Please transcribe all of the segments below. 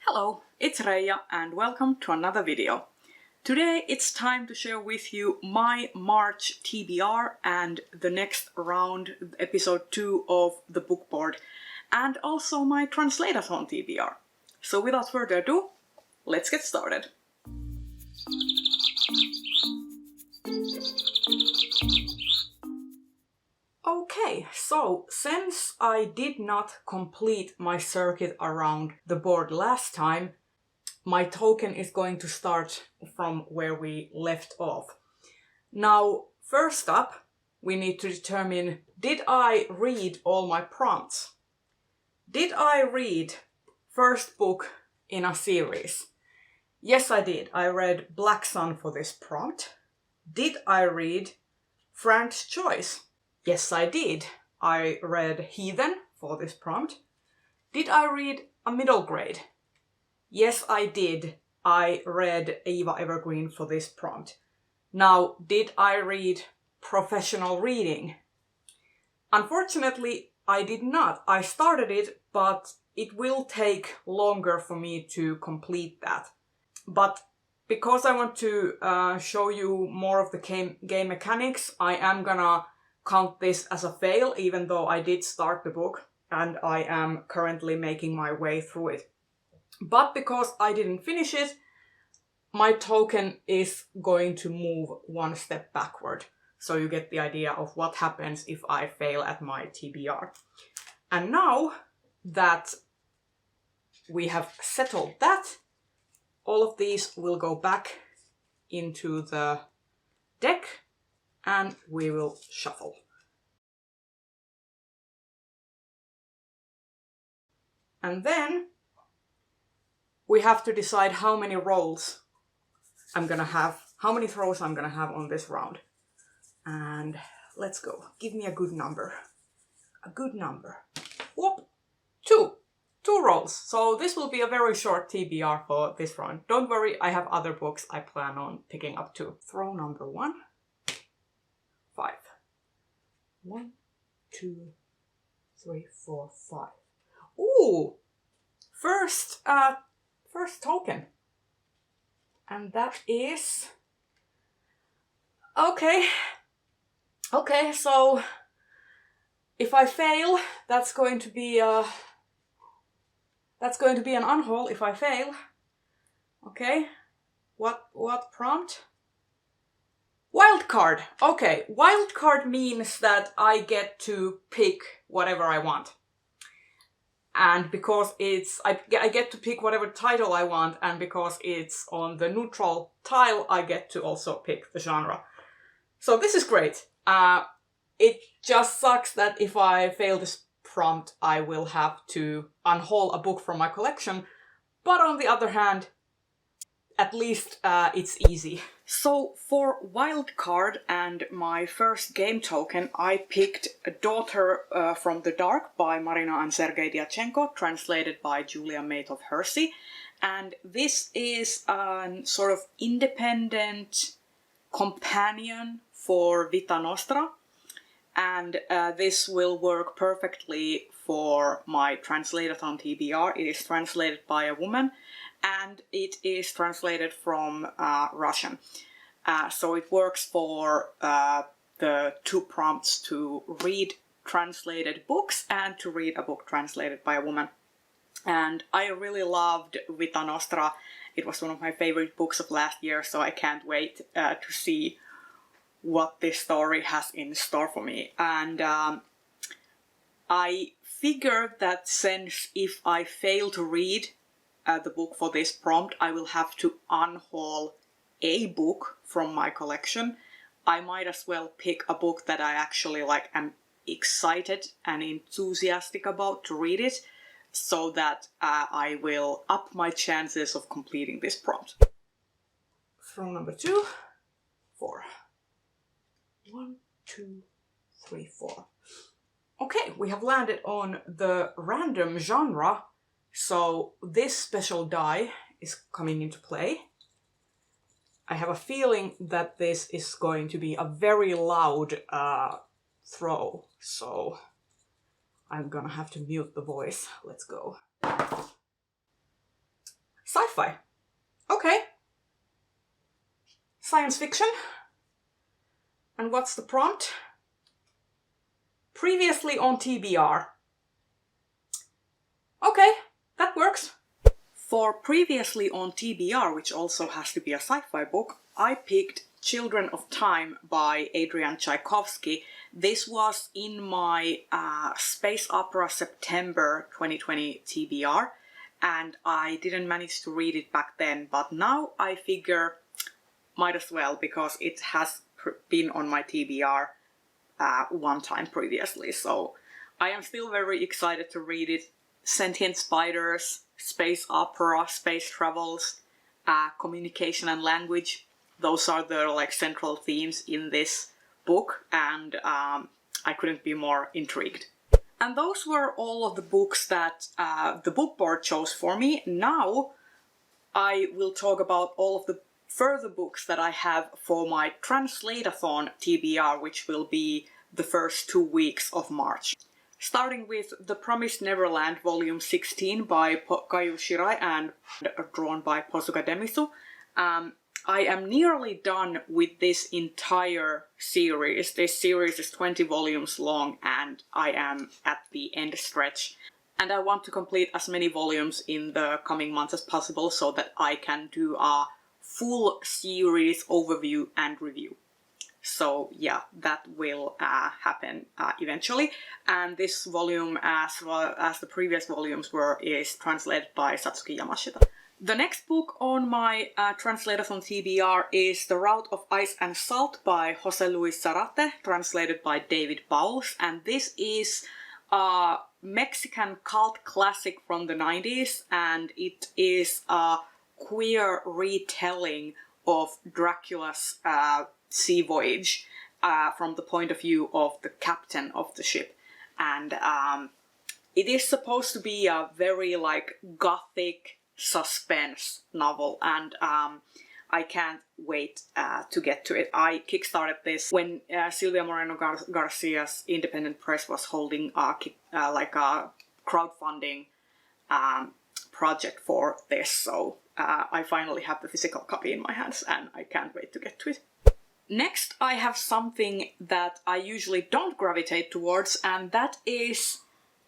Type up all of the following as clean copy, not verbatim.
Hello, it's Reija and welcome to another video. Today it's time to share with you my March TBR and the next round, episode 2 of the book board, and also my Translate-a-thon TBR. So without further ado, let's get started. Okay, so since I did not complete my circuit around the board last time, my token is going to start from where we left off. Now, first up, we need to determine, did I read all my prompts? Did I read first book in a series? Yes, I did. I read Black Sun for this prompt. Did I read Frank's Choice? Yes, I did. I read Heathen for this prompt. Did I read a middle grade? Yes, I did. I read Eva Evergreen for this prompt. Now, did I read Professional Reading? Unfortunately, I did not. I started it, but it will take longer for me to complete that. But because I want to show you more of the game mechanics, I am gonna count this as a fail, even though I did start the book and I am currently making my way through it. But because I didn't finish it, my token is going to move one step backward. So you get the idea of what happens if I fail at my TBR. And now that we have settled that, all of these will go back into the deck and we will shuffle. And then we have to decide how many rolls I'm gonna have, how many throws I'm gonna have on this round. And let's go. Give me a good number. A good number. Whoop! Two rolls. So this will be a very short TBR for this round. Don't worry, I have other books I plan on picking up too. Throw number 1. 5. 1, 2, 3, 4, 5. Ooh! First token. And that is... Okay, so if I fail, that's going to be an unhaul if I fail. Okay, what prompt? Wildcard. Okay, wildcard means that I get to pick whatever I want. And because I get to pick whatever title I want, and because it's on the neutral tile, I get to also pick the genre. So this is great. It just sucks that if I fail this prompt, I will have to unhaul a book from my collection. But on the other hand, at least it's easy. So for Wildcard and my first game token, I picked A Daughter from the Dark by Marina and Sergei Diachenko, translated by Julia Maytov Hersey. And this is a sort of independent companion for Vita Nostra. And this will work perfectly for my Translate-a-thon TBR. It is translated by a woman, and it is translated from Russian. So it works for the 2 prompts to read translated books and to read a book translated by a woman. And I really loved Vita Nostra. It was one of my favorite books of last year, so I can't wait to see what this story has in store for me. And I figured that since if I fail to read the book for this prompt, I will have to unhaul a book from my collection. I might as well pick a book that I actually am excited and enthusiastic about to read it, so that I will up my chances of completing this prompt. Throw number 2, 4. 1, 2, 3, 4. Okay, we have landed on the random genre, so this special die is coming into play. I have a feeling that this is going to be a very loud throw, so I'm gonna have to mute the voice. Let's go. Sci-fi. Okay. Science fiction. And what's the prompt? Previously on TBR. Okay, that works. For previously on TBR, which also has to be a sci-fi book, I picked Children of Time by Adrian Tchaikovsky. This was in my Space Opera September 2020 TBR, and I didn't manage to read it back then, but now I figure might as well, because it has been on my TBR one time previously, so I am still very excited to read it. Sentient spiders, space opera, space travels, communication and language. Those are the central themes in this book, and I couldn't be more intrigued. And those were all of the books that the book board chose for me. Now I will talk about all of the further books that I have for my Translate-a-thon TBR, which will be the first 2 weeks of March. Starting with The Promised Neverland, Volume 16 by Kaiju Shirai and drawn by Posuga Demisu. I am nearly done with this entire series. This series is 20 volumes long and I am at the end stretch. And I want to complete as many volumes in the coming months as possible so that I can do a full series overview and review. So yeah, that will happen eventually. And this volume, as well as the previous volumes were, is translated by Satsuki Yamashita. The next book on my Translate-a-thon TBR is The Route of Ice and Salt by Jose Luis Zarate, translated by David Bowles. And this is a Mexican cult classic from the 90s, and it is a queer retelling of Dracula's sea voyage from the point of view of the captain of the ship. And it is supposed to be a very gothic suspense novel, and I can't wait to get to it. I kickstarted this when Silvia Moreno Garcia's independent press was holding a crowdfunding project for this, so I finally have the physical copy in my hands and I can't wait to get to it. Next, I have something that I usually don't gravitate towards, and that is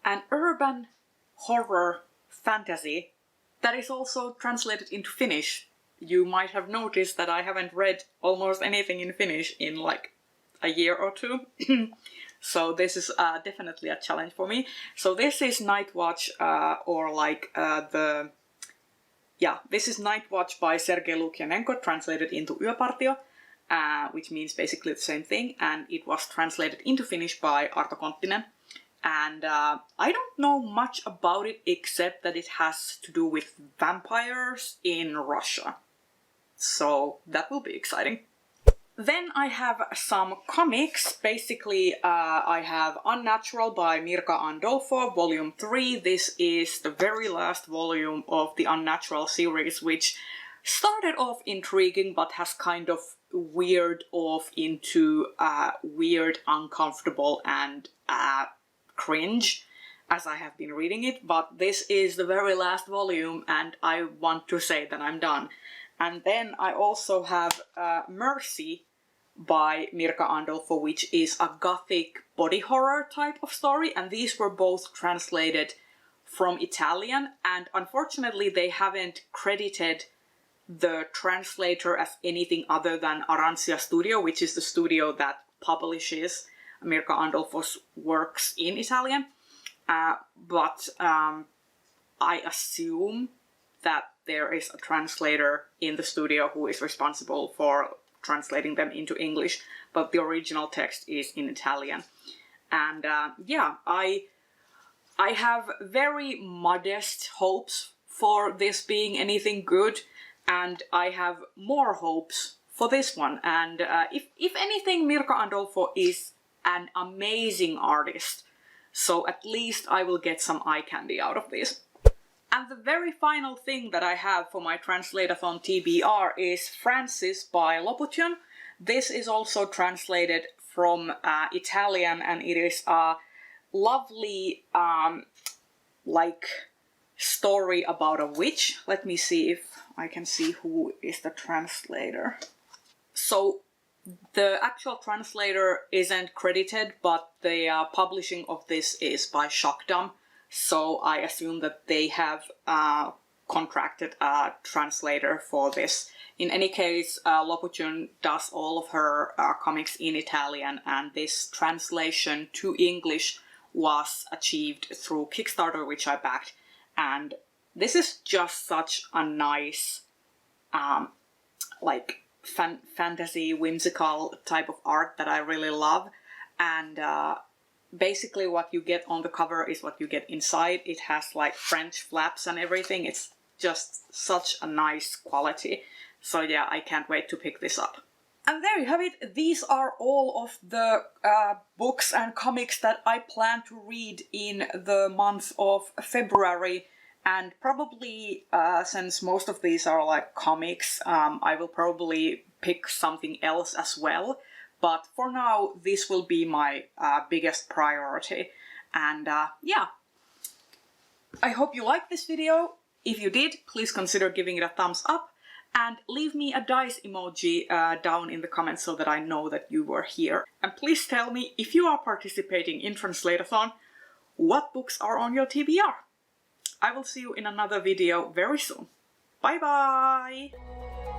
an urban horror fantasy that is also translated into Finnish. You might have noticed that I haven't read almost anything in Finnish in a year or two. So this is definitely a challenge for me. So this is Night Watch, this is Night Watch by Sergei Lukyanenko, translated into Yöpartio. Which means basically the same thing, and it was translated into Finnish by Arto Konttinen. And I don't know much about it except that it has to do with vampires in Russia. So that will be exciting. Then I have some comics. Basically, I have Unnatural by Mirka Andolfo, Volume 3. This is the very last volume of the Unnatural series, which started off intriguing but has kind of veered off into weird, uncomfortable and cringe as I have been reading it, but this is the very last volume and I want to say that I'm done. And then I also have Mercy by Mirka Andolfo, which is a gothic body horror type of story, and these were both translated from Italian, and unfortunately they haven't credited the translator as anything other than Arancia Studio, which is the studio that publishes Mirka Andolfo's works in Italian. But I assume that there is a translator in the studio who is responsible for translating them into English, but the original text is in Italian. And I have very modest hopes for this being anything good, and I have more hopes for this one. And if anything, Mirka Andolfo is an amazing artist, so at least I will get some eye candy out of this. And the very final thing that I have for my Translate-a-thon TBR is Francis by Lopution. This is also translated from Italian, and it is a lovely story about a witch. Let me see if I can see who is the translator. So the actual translator isn't credited, but the publishing of this is by Shockdom. So I assume that they have contracted a translator for this. In any case, Lopuchun does all of her comics in Italian, and this translation to English was achieved through Kickstarter, which I backed. And this is just such a nice, like, fantasy, whimsical type of art that I really love. And basically what you get on the cover is what you get inside. It has like French flaps and everything. It's just such a nice quality. So yeah, I can't wait to pick this up. And there you have it. These are all of the books and comics that I plan to read in the month of February. And probably, since most of these are like comics, I will probably pick something else as well. But for now, this will be my biggest priority. And yeah, I hope you liked this video. If you did, please consider giving it a thumbs up. And leave me a dice emoji down in the comments so that I know that you were here. And please tell me, if you are participating in Translate-a-thon, what books are on your TBR? I will see you in another video very soon. Bye bye!